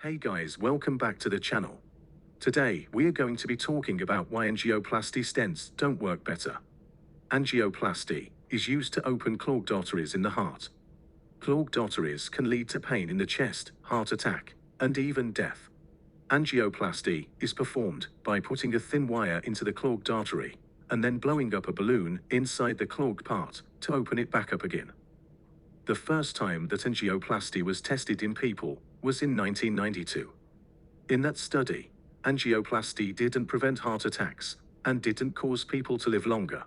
Hey guys, welcome back to the channel. Today, we are going to be talking about why angioplasty stents don't work better. Angioplasty is used to open clogged arteries in the heart. Clogged arteries can lead to pain in the chest, heart attack, and even death. Angioplasty is performed by putting a thin wire into the clogged artery and then blowing up a balloon inside the clogged part to open it back up again. The first time that angioplasty was tested in people was in 1992. In that study, angioplasty didn't prevent heart attacks and didn't cause people to live longer.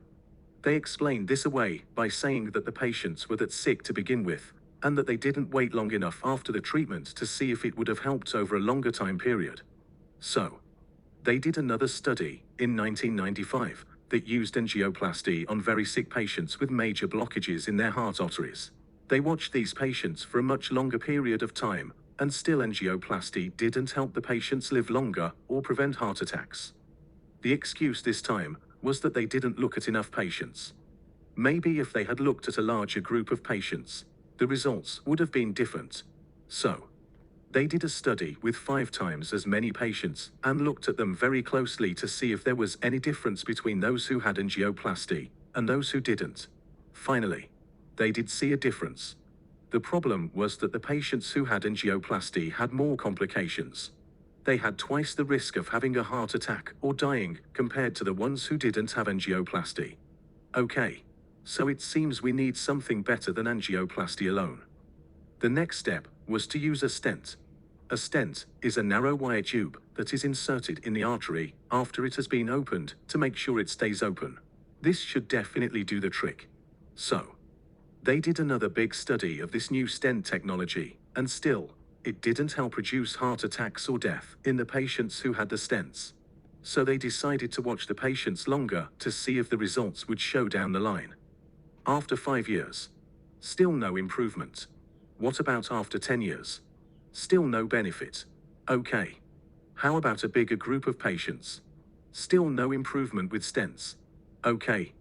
They explained this away by saying that the patients were that sick to begin with and that they didn't wait long enough after the treatment to see if it would have helped over a longer time period. So, they did another study in 1995 that used angioplasty on very sick patients with major blockages in their heart arteries. They watched these patients for a much longer period of time, and still angioplasty didn't help the patients live longer or prevent heart attacks. The excuse this time was that they didn't look at enough patients. Maybe if they had looked at a larger group of patients, the results would have been different. So, they did a study with 5 times as many patients and looked at them very closely to see if there was any difference between those who had angioplasty and those who didn't. Finally, they did see a difference. The problem was that the patients who had angioplasty had more complications. They had twice the risk of having a heart attack or dying compared to the ones who didn't have angioplasty. Okay, so it seems we need something better than angioplasty alone. The next step was to use a stent. A stent is a narrow wire tube that is inserted in the artery after it has been opened to make sure it stays open. This should definitely do the trick. So, they did another big study of this new stent technology, and still, it didn't help reduce heart attacks or death in the patients who had the stents. So they decided to watch the patients longer to see if the results would show down the line. After 5 years, still no improvement. What about after 10 years? Still no benefit. Okay. How about a bigger group of patients? Still no improvement with stents. Okay.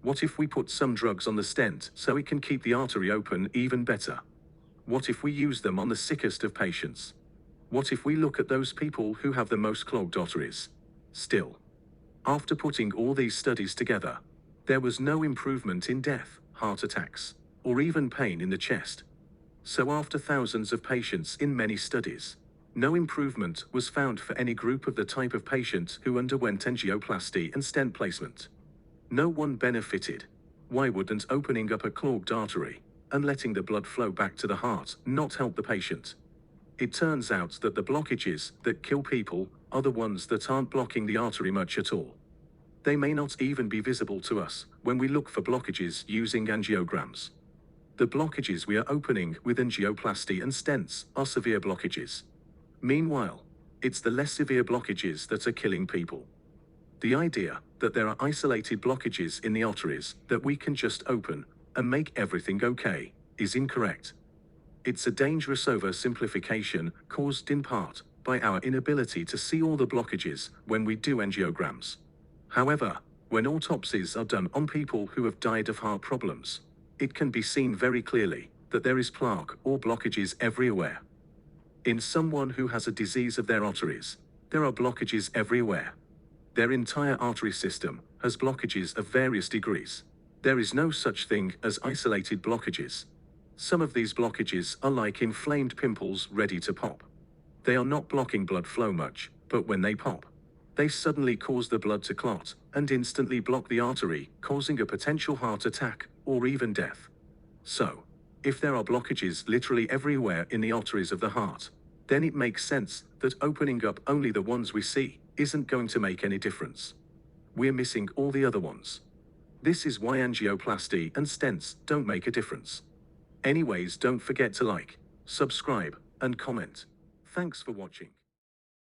What if we put some drugs on the stent so it can keep the artery open even better? What if we use them on the sickest of patients? What if we look at those people who have the most clogged arteries? Still, after putting all these studies together, there was no improvement in death, heart attacks, or even pain in the chest. So after thousands of patients in many studies, no improvement was found for any group of the type of patient who underwent angioplasty and stent placement. No one benefited. Why wouldn't opening up a clogged artery and letting the blood flow back to the heart not help the patient? It turns out that the blockages that kill people are the ones that aren't blocking the artery much at all. They may not even be visible to us when we look for blockages using angiograms. The blockages we are opening with angioplasty and stents are severe blockages. Meanwhile, it's the less severe blockages that are killing people. The idea that there are isolated blockages in the arteries that we can just open and make everything okay is incorrect. It's a dangerous oversimplification caused in part by our inability to see all the blockages when we do angiograms. However, when autopsies are done on people who have died of heart problems, it can be seen very clearly that there is plaque or blockages everywhere. In someone who has a disease of their arteries, there are blockages everywhere. Their entire artery system has blockages of various degrees. There is no such thing as isolated blockages. Some of these blockages are like inflamed pimples ready to pop. They are not blocking blood flow much, but when they pop, they suddenly cause the blood to clot and instantly block the artery, causing a potential heart attack or even death. So, if there are blockages literally everywhere in the arteries of the heart, then it makes sense that opening up only the ones we see isn't going to make any difference. We're missing all the other ones. This is why angioplasty and stents don't make a difference. Anyways, don't forget to like, subscribe, and comment. Thanks for watching.